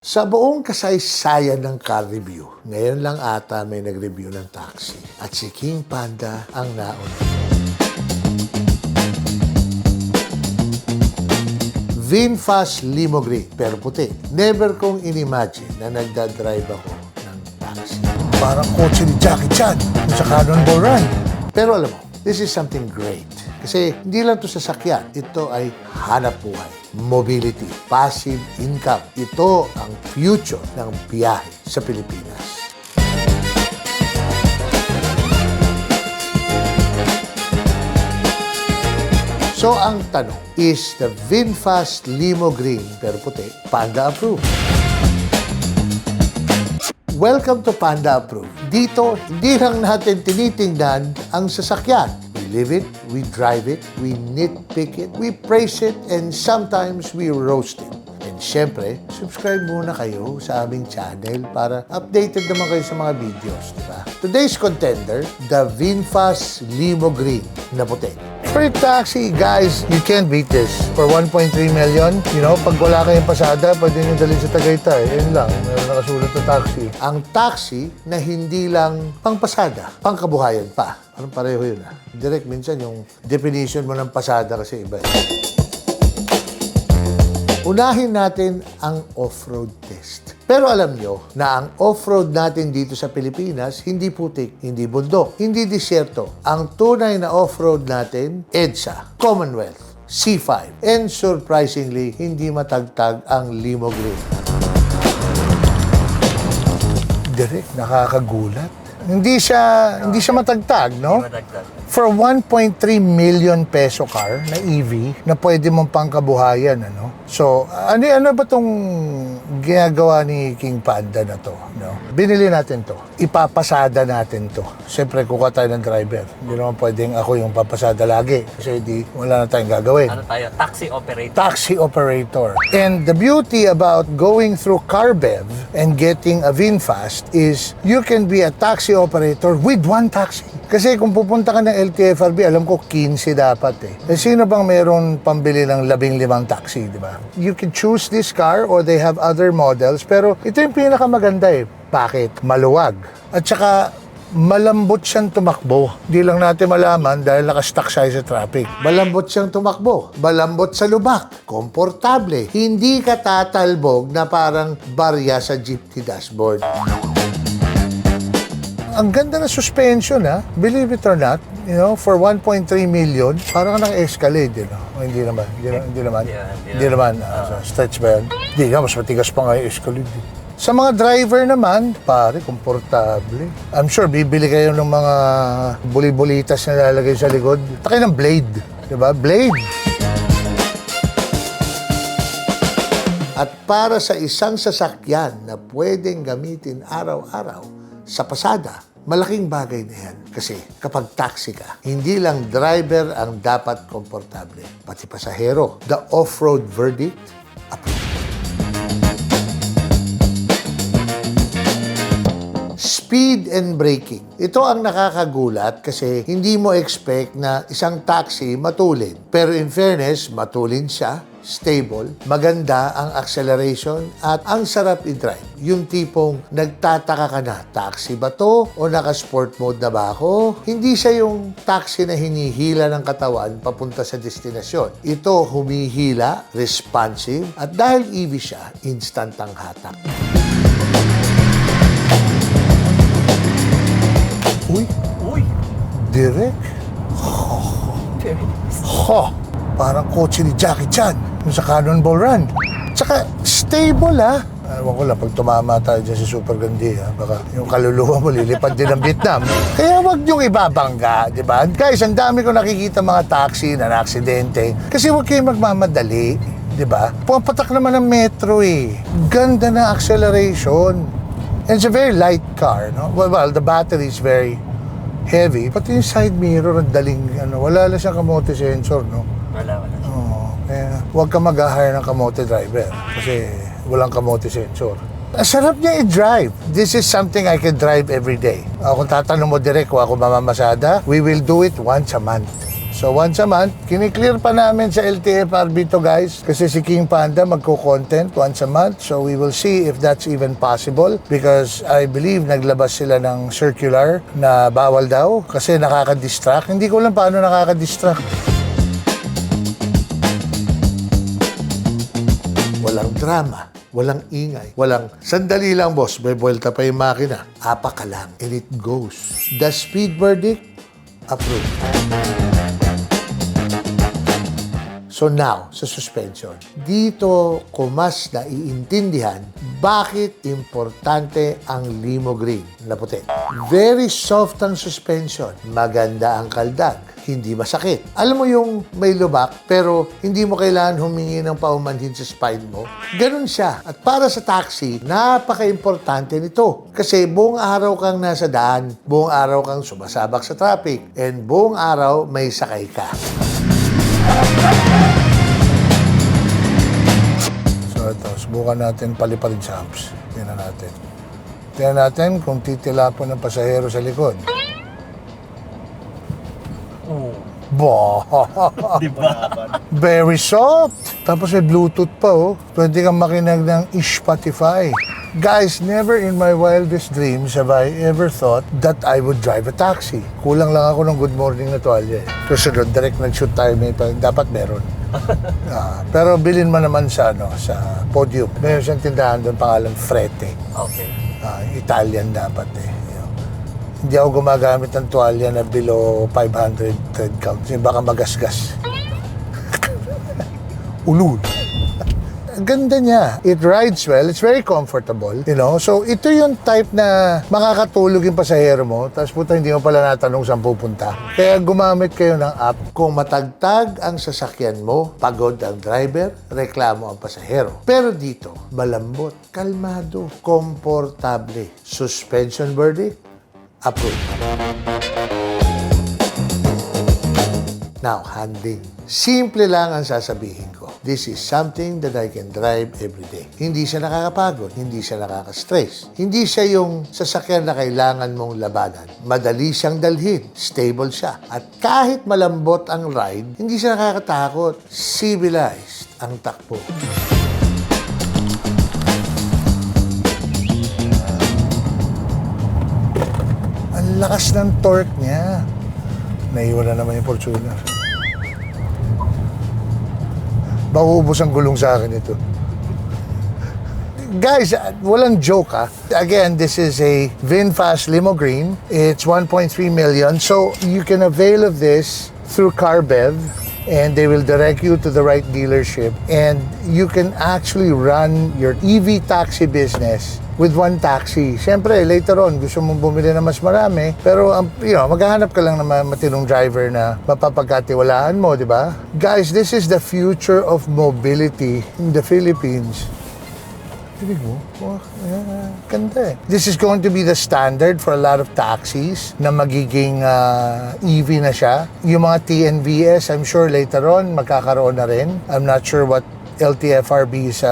Sa buong kasaysayan ng car review, ngayon lang ata may nag-review ng taxi. At si King Panda ang nauna. VinFast Limo Green, pero puti. Never kong inimagine na nagdadrive ako ng taxi. Parang kotse ni Jackie Chan sa Cannonball Run. Pero alam mo, this is something great. Kasi hindi lang ito sasakyan, ito ay hanap buhay. Mobility, passive income. Ito ang future ng biyahe sa Pilipinas. So ang tanong, is the VinFast Limo Green, pero puti, Panda approved? Welcome to Panda Approved. Dito, hindi lang natin tinitingnan ang sasakyan. We live it, we drive it, we nitpick it, we praise it, and sometimes we roast it. And syempre, subscribe muna kayo sa aming channel para updated naman kayo sa mga videos, di ba? Today's contender, the VinFast Limo Green na puti. For a taxi, guys, you can't beat this. For 1.3 million, you know, pag wala kayong pasada, pwede nyo dalhin sa Tagaytay. Yun lang, meron nakasulat na taxi. Ang taxi na hindi lang pangpasada, pangkabuhayan pa. Parang pareho yun, ah. Direct, minsan yung definition mo ng pasada kasi iba. Unahin natin ang off-road test. Pero alam nyo na ang off-road natin dito sa Pilipinas, hindi putik, hindi bundok, hindi disyerto. Ang tunay na off-road natin, EDSA, Commonwealth, C5. And surprisingly, hindi matagtag ang Limo Green. Direct, nakakagulat. Hindi siya matagtag, no? Hindi matagtag. For 1.3 million peso car na EV na pwede mong pangkabuhayan, ano? So, ano ba tong ginagawa ni King Panda na to, no? Binili natin to. Ipapasada natin to. Siyempre, kukuha tayo ng driver. Hindi naman pwedeng ako yung papasada lagi kasi wala na tayong gagawin. Ano tayo? Taxi operator. Taxi operator. And the beauty about going through CarBev and getting a VinFast is you can be a taxi operator with one taxi. Kasi kung pupunta ka ng LTFRB, alam ko 15 dapat eh. Sino bang meron pambili ng 15 taxi, di ba? You can choose this car or they have other models, pero ito yung pinakamaganda eh. Bakit? Maluwag. At saka malambot siyang tumakbo. Hindi lang natin malaman dahil nakastuck siya sa traffic. Malambot siyang tumakbo. Malambot sa lubak. Komportable. Hindi ka tatalbog na parang barya sa jeepney dashboard. Ang ganda na suspension, ha? Believe it or not, you know, for 1.3 million, parang nang-escalade, you know? O, hindi naman. Hindi naman. Stretch ba yan? Hindi nga, mas matigas pa nga yung escalade. Sa mga driver naman, pare, komportable. I'm sure, bibili kayo ng mga buli-bulitas na lalagay sa likod. Takay ng blade, di ba? Blade. At para sa isang sasakyan na pwedeng gamitin araw-araw sa pasada, malaking bagay na yan. Kasi kapag taxi ka, hindi lang driver ang dapat komportable, pati pasahero. The off-road verdict, approved. Speed and braking. Ito ang nakakagulat kasi hindi mo expect na isang taxi matulin. Pero in fairness, matulin siya, stable, maganda ang acceleration at ang sarap i-drive. Yung tipong nagtataka ka na, taxi ba to o naka-sport mode na ba ako? Hindi siya yung taxi na hinihila ng katawan papunta sa destinasyon. Ito humihila, responsive, at dahil EV siya, instant ang hatak. Uy! Direct? Parang kotse ni Jackie Chan sa Cannonball Run. Tsaka stable, ha? Ewan ko lang, pag tumama tayo dyan sa Super Gandhi, ha? Baka yung kaluluwa mo lilipad din ng Vietnam. Kaya wag niyong ibabangga, di ba? Guys, ang dami ko nakikita mga taxi na na-aksidente. Kasi wag kayong magmamadali, di ba? Pumapatak naman ng metro, eh. Ganda na acceleration. And it's a very light car, no? Well, the battery is very heavy. Pati yung side mirror, ang daling, wala lang siyang kamote sensor, no? Wala. Kaya huwag ka mag-hire ng kamote driver kasi walang kamote sensor. Ang sarap niya i-drive. This is something I can drive every day. Kung tatanong mo direct kung ako mamamasada, we will do it once a month. So once a month, kiniklear pa namin sa LTFRB to guys kasi si King Panda magko-content once a month. So we will see if that's even possible because I believe naglabas sila ng circular na bawal daw kasi nakaka-distract. Hindi ko lang paano nakaka-distract. Walang drama, walang ingay, walang sandali lang boss, may buwelta pa yung makina. Apa ka lang and it goes. The speed verdict, approved. So now, sa suspension, dito ko mas naiintindihan bakit importante ang Limo Green na puti. Very soft ang suspension, maganda ang kaldag, hindi masakit. Alam mo yung may lubak pero hindi mo kailangan humingi ng paumanhin sa spine mo? Ganun siya. At para sa taxi, napaka-importante nito. Kasi buong araw kang nasa daan, buong araw kang sumasabak sa traffic, and buong araw may sakay ka. So ito, subukan natin palipad jumps. Tingnan natin. Tingnan natin kung titilapon ng pasahero sa likod. Bah! Diba? Very soft! Tapos may Bluetooth pa, oh. Pwede kang makinig ng Spotify. Guys, never in my wildest dreams have I ever thought that I would drive a taxi. Kulang lang ako ng good morning na tuwalya. Susunod, direct nag-shoot tayo. Dapat meron. Pero bilhin mo naman sa, sa podium. Meron siyang tindahan doon, pangalan Frete. Okay. Italian dapat eh. Hindi ako gumagamit ng tuwalya na below 500 thread count. Kasi baka magasgas. Ulul. Ganda niya. It rides well. It's very comfortable. You know? So, ito yung type na makakatulog yung pasahero mo. Tapos puta, hindi mo pala natanong saan pupunta. Kaya gumamit kayo ng app. Kung matagtag ang sasakyan mo, pagod ang driver, reklamo ang pasahero. Pero dito, malambot, kalmado, komportable. Suspension verdict, approved. Now, handling. Simple lang ang sasabihin ko. This is something that I can drive every day. Hindi siya nakakapagod, hindi siya nakaka-stress. Hindi siya yung sasakyan na kailangan mong labanan. Madali siyang dalhin, stable siya. At kahit malambot ang ride, hindi siya nakakatakot. Civilized ang takbo. Ang lakas ng torque niya. Naiwan na naman yung Fortuner. Mauubos ang gulong sa akin ito. Guys, walang joke ha. Again, this is a VinFast Limo Green. It's 1.3 million. So you can avail of this through CarBev and they will direct you to the right dealership. And you can actually run your EV taxi business with one taxi. Siyempre, later on, gusto mong bumili na mas marami, pero maghahanap ka lang ng matinong driver na mapapagkatiwalaan mo, di ba? Guys, this is the future of mobility in the Philippines. Dinig mo? Ganda eh. This is going to be the standard for a lot of taxis na magiging EV na siya. Yung mga TNVS, I'm sure later on, magkakaroon na rin. I'm not sure what LTFRB's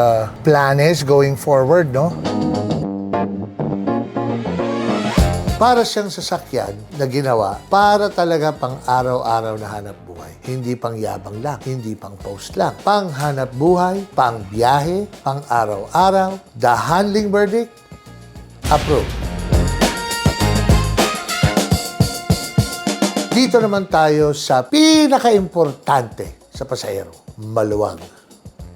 plan is going forward, no? Para siyang sasakyan na ginawa para talaga pang araw-araw na hanap buhay. Hindi pang yabang lang, hindi pang post lang. Pang hanap buhay, pang biyahe, pang araw-araw. The handling verdict, approved. Dito naman tayo sa pinaka-importante sa pasahero, maluwag.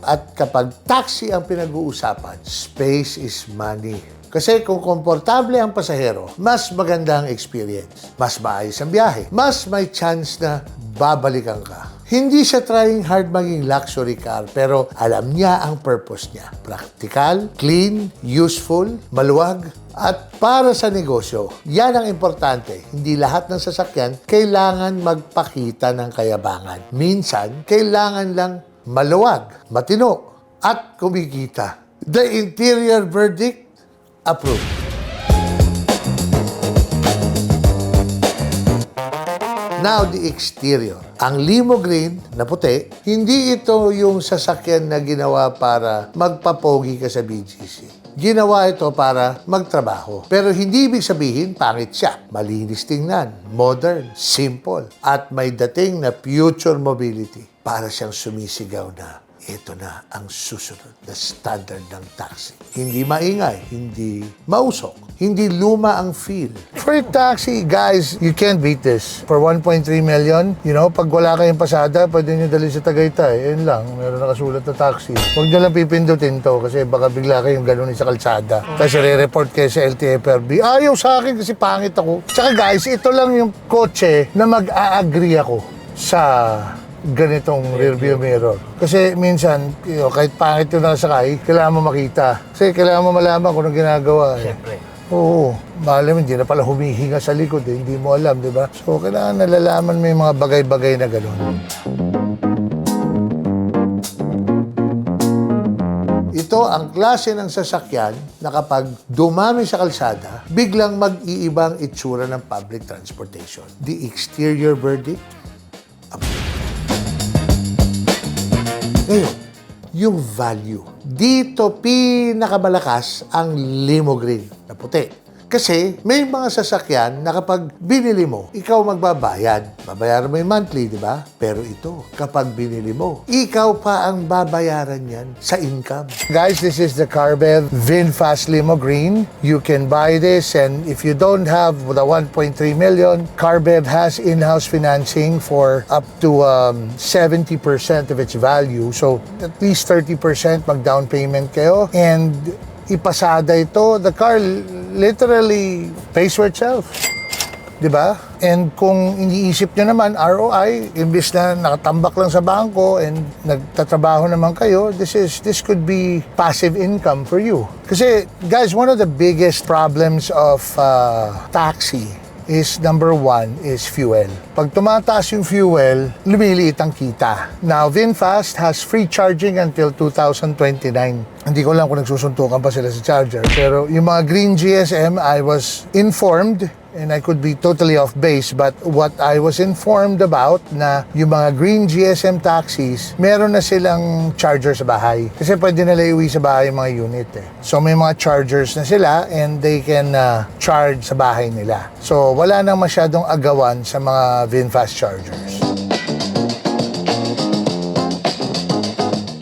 At kapag taxi ang pinag-uusapan, space is money. Kasi kung komportable ang pasahero, mas maganda ang experience. Mas maayos ang biyahe. Mas may chance na babalikan ka. Hindi siya trying hard maging luxury car, pero alam niya ang purpose niya. Practical, clean, useful, maluwag, at para sa negosyo. Yan ang importante. Hindi lahat ng sasakyan kailangan magpakita ng kayabangan. Minsan, kailangan lang maluwag, matino, at kumikita. The interior verdict, approved. Now, the exterior. Ang Limo Green na puti, hindi ito yung sasakyan na ginawa para magpapogi ka sa BGC. Ginawa ito para magtrabaho. Pero hindi ibig sabihin pangit siya. Malinis tingnan, modern, simple, at may dating na future mobility. Para siyang sumisigaw na ito na ang susunod na standard ng taxi. Hindi maingay, hindi mausok, hindi luma ang feel. For a taxi, guys, you can't beat this. For 1.3 million, pag wala kayong pasada, pwede nyo dali sa Tagaytay. Yun lang, meron nakasulat na taxi. Huwag nyo lang pipindutin to kasi baka bigla kayong ganunin sa kalsada. Tapos re-report kayo sa LTFRB. Ayaw sa akin kasi pangit ako. Tsaka guys, ito lang yung kotse na mag-a-agree ako sa ganitong rearview mirror. Kasi minsan, kahit pangit yung nakasakay, kailangan mo makita. Kasi kailangan mo malaman kung anong ginagawa. Siyempre. Oo. Malam, hindi na pala humihinga sa likod. Hindi mo alam, di ba? So, kailangan nalalaman mo yung mga bagay-bagay na gano'n. Ito ang klase ng sasakyan na kapag dumami sa kalsada, biglang mag-iibang itsura ng public transportation. The exterior verdict, ngayon, yung value. Dito pinakamalakas ang limo green na puti. Kasi may mga sasakyan na kapag binili mo, ikaw magbabayad. Babayaran mo yung monthly, di ba? Pero ito, kapag binili mo, ikaw pa ang babayaran yan sa income. Guys, this is the Carbev VinFast Limo Green. You can buy this, and if you don't have the 1.3 million, Carbev has in-house financing for up to 70% of its value. So, at least 30% mag-down payment kayo. And ipasada ito, the car literally pays for itself. Diba? And kung iniisip nyo naman, ROI, imbis na nakatambak lang sa bangko and nagtatrabaho naman kayo, this could be passive income for you. Kasi, guys, one of the biggest problems of taxi is number one is fuel. Pag tumataas yung fuel, lumiliit ang kita. Now, VinFast has free charging until 2029. Hindi ko lang kung nagsusuntukan pa sila sa charger. Pero yung mga green GSM, I was informed, and I could be totally off base, but what I was informed about na yung mga green GSM taxis, meron na silang charger sa bahay. Kasi pwede nila iuwi sa bahay yung mga unit eh. So may mga chargers na sila and they can charge sa bahay nila. So wala nang masyadong agawan sa mga VinFast chargers.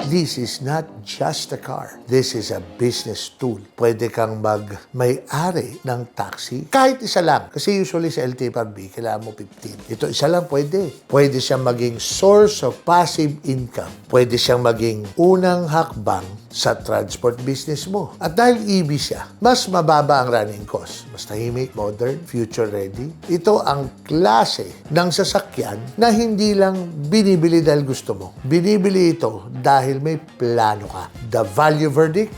This is not just a car. This is a business tool. Pwede kang may-ari ng taxi. Kahit isa lang. Kasi usually sa LTFRB, kailangan mo 15. Ito isa lang pwede. Pwede siyang maging source of passive income. Pwede siyang maging unang hakbang sa transport business mo. At dahil EV siya, mas mababa ang running cost. Mas tahimik, modern, future-ready. Ito ang klase ng sasakyan na hindi lang binibili dahil gusto mo. Binibili ito dahil may plano ka. The value verdict,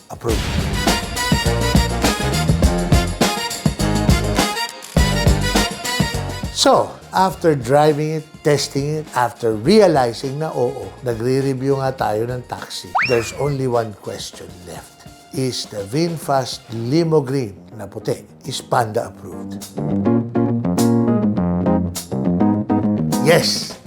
approved. So, after driving it, testing it, after realizing na oo, nagre-review nga tayo ng taxi, there's only one question left. Is the VinFast Limo Green na puti is Panda approved? Yes,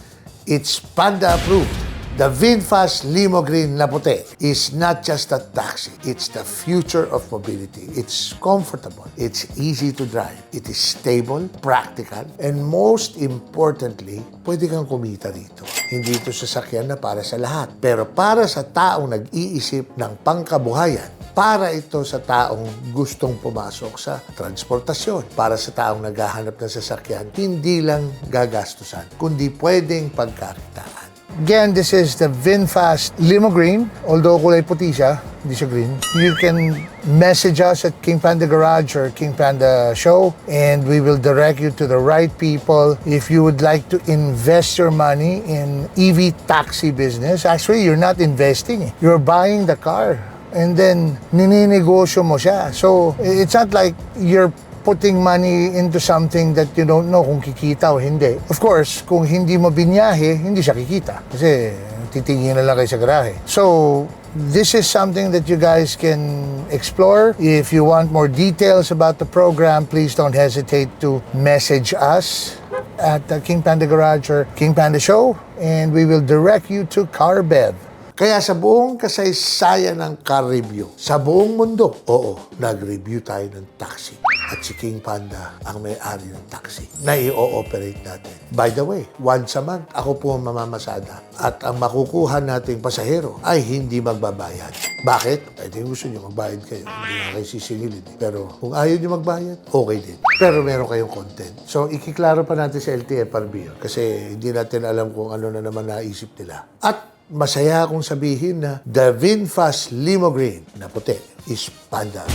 it's Panda approved. The VinFast Limo Green na puti is not just a taxi. It's the future of mobility. It's comfortable. It's easy to drive. It is stable, practical, and most importantly, pwede kang kumita dito. Hindi ito sasakyan na para sa lahat, pero para sa taong nag-iisip ng pangkabuhayan, para ito sa taong gustong pumasok sa transportasyon, para sa taong naghahanap ng sasakyan, hindi lang gagastusan, kundi pwedeng pagkakitaan. Again, this is the VinFast Limo Green. Although kulay puti siya, hindi siya green. You can message us at King Panda Garage or King Panda Show and we will direct you to the right people. If you would like to invest your money in EV taxi business, actually, you're not investing. You're buying the car and then nininegosyo mo siya. So, it's not like you're putting money into something that you don't know kung kikita o hindi. Of course, kung hindi mo binyahe, hindi siya kikita. Kasi titingin na lang kayo sa garahe. So, this is something that you guys can explore. If you want more details about the program, please don't hesitate to message us at King Panda Garage or King Panda Show, and we will direct you to Carbev. Kaya sa buong kasaysayan ng car review, sa buong mundo, oo, nag-review tayo ng taxi. At si King Panda ang may-ari ng taxi na i-ooperate natin. By the way, once a month, ako po ang mamamasada. At ang makukuha nating pasahero ay hindi magbabayad. Bakit? Ay, di gusto nyo magbayad kayo. Hindi na kayo sisingilin. Pero kung ayaw nyo magbayad, okay din. Pero meron kayong content. So, ikiklaro pa natin sa LTFRB kasi hindi natin alam kung ano na naman naisip nila. At masaya akong sabihin na the VinFast Limo Green na puti is Panda.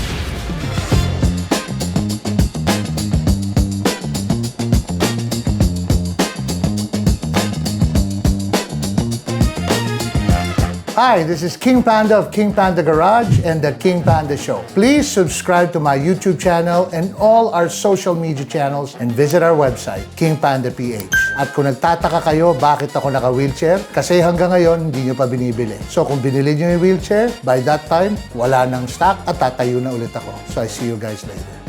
Hi, this is King Panda of King Panda Garage and the King Panda Show. Please subscribe to my YouTube channel and all our social media channels and visit our website, King Panda PH. At kung nagtataka kayo bakit ako naka-wheelchair, kasi hanggang ngayon hindi nyo pa binibili. So kung binili nyo yung wheelchair, by that time, wala nang stock at tatayo na ulit ako. So I see you guys later.